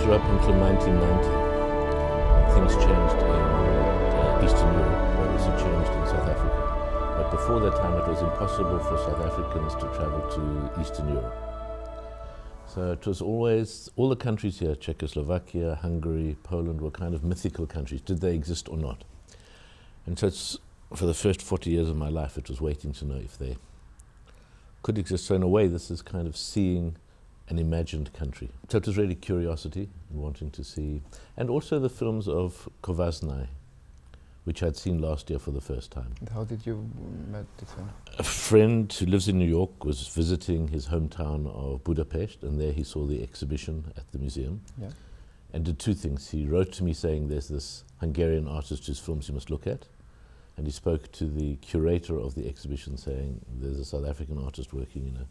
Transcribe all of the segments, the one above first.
through up until 1990. Things changed in Eastern Europe, but also changed in South Africa. But before that time, it was impossible for South Africans to travel to Eastern Europe. So it was always, all the countries here, Czechoslovakia, Hungary, Poland, were kind of mythical countries. Did they exist or not? And so it's, for the first 40 years of my life, it was waiting to know if they could exist. So in a way, this is kind of seeing an imagined country. So it was really curiosity and wanting to see, and also the films of Kovácsnai, which I'd seen last year for the first time. And how did you meet this one? A friend who lives in New York was visiting his hometown of Budapest, and there he saw the exhibition at the museum. Yeah. And did two things. He wrote to me saying there's this Hungarian artist whose films you must look at, and he spoke to the curator of the exhibition saying there's a South African artist working in it.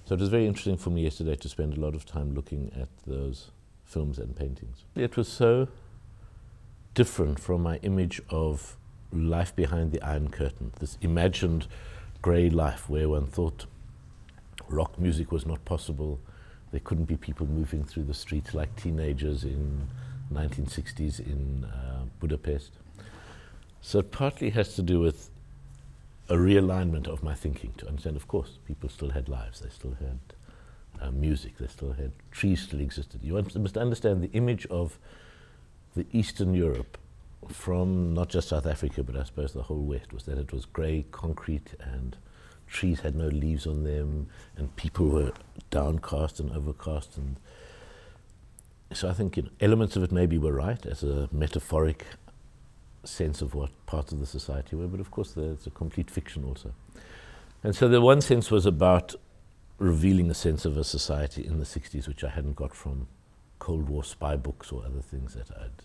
So it was very interesting for me yesterday to spend a lot of time looking at those films and paintings. It was so different from my image of life behind the Iron Curtain, this imagined grey life where one thought rock music was not possible. There couldn't be people moving through the streets like teenagers in 1960s in Budapest. So it partly has to do with a realignment of my thinking to understand, of course, people still had lives, they still had music, they still had, trees still existed. You must understand the image of the Eastern Europe from not just South Africa, but I suppose the whole West, was that it was grey concrete and trees had no leaves on them and people were downcast and overcast. And so I think elements of it maybe were right as a metaphoric sense of what parts of the society were, but of course there's a complete fiction also. And so the one sense was about revealing a sense of a society in the 60s, which I hadn't got from Cold War spy books or other things that I'd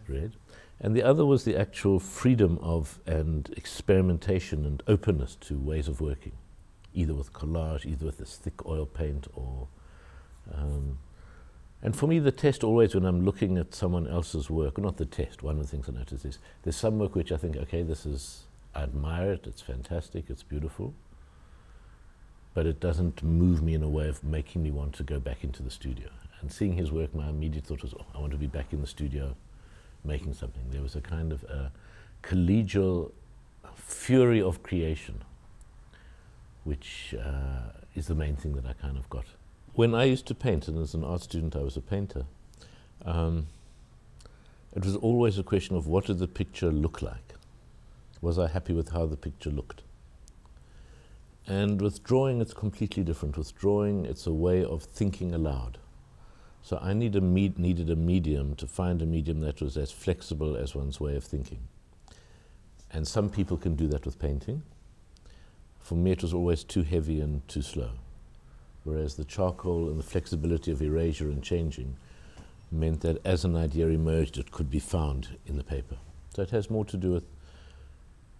read. And the other was the actual freedom of and experimentation and openness to ways of working, either with collage, either with this thick oil paint or and for me, the test always when I'm looking at someone else's work, not the test, one of the things I notice is there's some work which I think, okay, I admire it, it's fantastic, it's beautiful, but it doesn't move me in a way of making me want to go back into the studio. And seeing his work, my immediate thought was, oh, I want to be back in the studio making something. There was a kind of a collegial fury of creation, which is the main thing that I kind of got. When I used to paint, and as an art student I was a painter, it was always a question of what did the picture look like? Was I happy with how the picture looked? And with drawing it's completely different. With drawing it's a way of thinking aloud. So I needed a medium to find a medium that was as flexible as one's way of thinking. And some people can do that with painting. For me it was always too heavy and too slow. Whereas the charcoal and the flexibility of erasure and changing meant that as an idea emerged, it could be found in the paper. So it has more to do with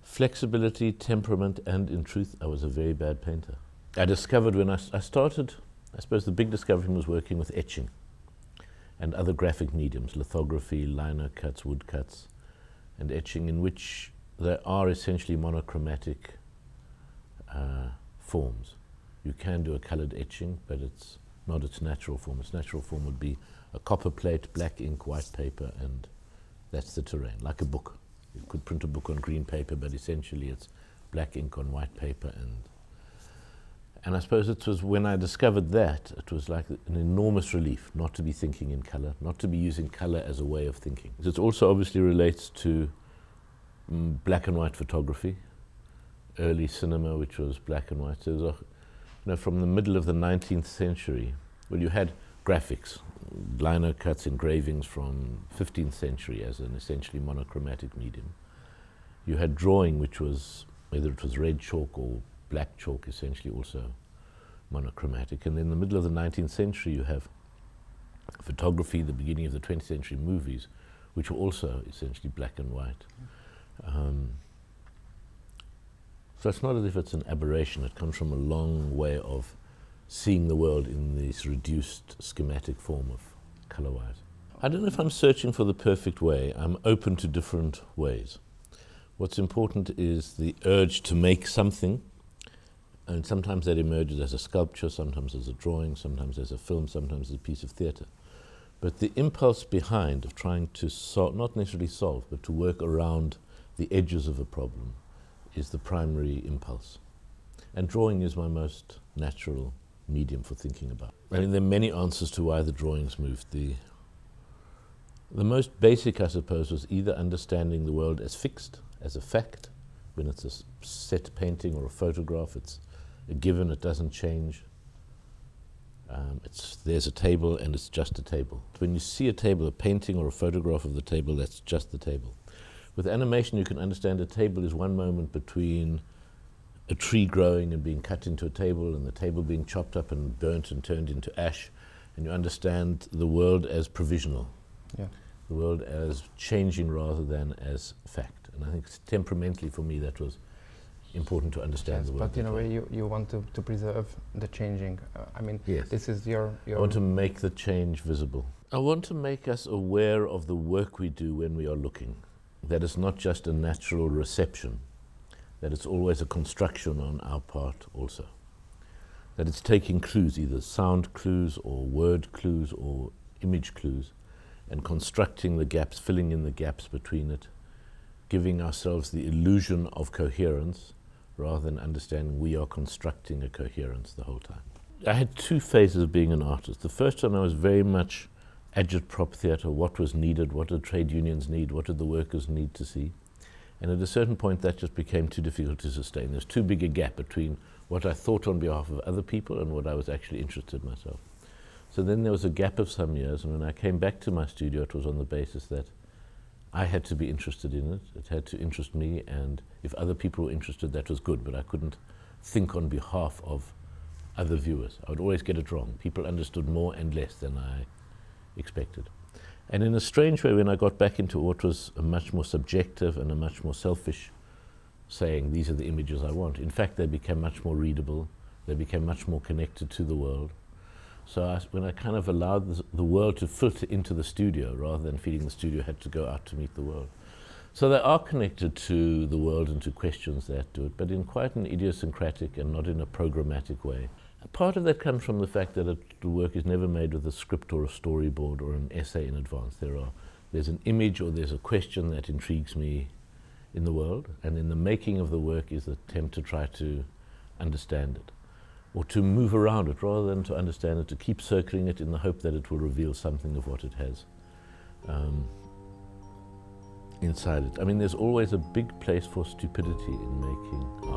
flexibility, temperament, and in truth, I was a very bad painter. I discovered when I started, I suppose the big discovery was working with etching and other graphic mediums, lithography, lino cuts, wood cuts, and etching, in which there are essentially monochromatic forms. You can do a colored etching, but it's not its natural form. Its natural form would be a copper plate, black ink, white paper, and that's the terrain, like a book. You could print a book on green paper, but essentially it's black ink on white paper. And I suppose it was when I discovered that, it was like an enormous relief not to be thinking in color, not to be using color as a way of thinking. It also obviously relates to black and white photography, early cinema, which was black and white. So there's from the middle of the 19th century, well, you had graphics, lino cuts, engravings from 15th century as an essentially monochromatic medium. You had drawing, which was, whether it was red chalk or black chalk, essentially also monochromatic. And in the middle of the 19th century, you have photography, the beginning of the 20th century movies, which were also essentially black and white. So it's not as if it's an aberration. It comes from a long way of seeing the world in this reduced schematic form of color-wise. I don't know if I'm searching for the perfect way. I'm open to different ways. What's important is the urge to make something, and sometimes that emerges as a sculpture, sometimes as a drawing, sometimes as a film, sometimes as a piece of theatre. But the impulse behind of trying to solve, not necessarily solve, but to work around the edges of a problem is the primary impulse. And drawing is my most natural medium for thinking about. I mean, there are many answers to why the drawings moved. The most basic, I suppose, was either understanding the world as fixed, as a fact. When it's a set painting or a photograph, it's a given, it doesn't change. There's a table and it's just a table. When you see a table, a painting or a photograph of the table, that's just the table. With animation, you can understand a table is one moment between a tree growing and being cut into a table, and the table being chopped up and burnt and turned into ash, and you understand the world as provisional, the world as changing rather than as fact. And I think temperamentally for me that was important to understand the world. But in a way you want to preserve the changing. I mean, this is your... I want to make the change visible. I want to make us aware of the work we do when we are looking, that it's not just a natural reception, that it's always a construction on our part also. That it's taking clues, either sound clues or word clues or image clues, and constructing the gaps, filling in the gaps between it, giving ourselves the illusion of coherence rather than understanding we are constructing a coherence the whole time. I had two phases of being an artist. The first one I was very much agitprop theatre, what was needed, what did trade unions need, what did the workers need to see. And at a certain point that just became too difficult to sustain. There's too big a gap between what I thought on behalf of other people and what I was actually interested in myself. So then there was a gap of some years, and when I came back to my studio it was on the basis that I had to be interested in it, it had to interest me, and if other people were interested that was good, but I couldn't think on behalf of other viewers. I would always get it wrong. People understood more and less than I expected. And in a strange way, when I got back into what was a much more subjective and a much more selfish saying, these are the images I want, in fact they became much more readable, they became much more connected to the world. So when I kind of allowed the world to filter into the studio rather than feeling the studio had to go out to meet the world. So they are connected to the world and to questions that do it, but in quite an idiosyncratic and not in a programmatic way. Part of that comes from the fact that the work is never made with a script or a storyboard or an essay in advance. There's an image or there's a question that intrigues me in the world, and in the making of the work is the attempt to try to understand it, or to move around it rather than to understand it, to keep circling it in the hope that it will reveal something of what it has inside it. I mean, there's always a big place for stupidity in making art.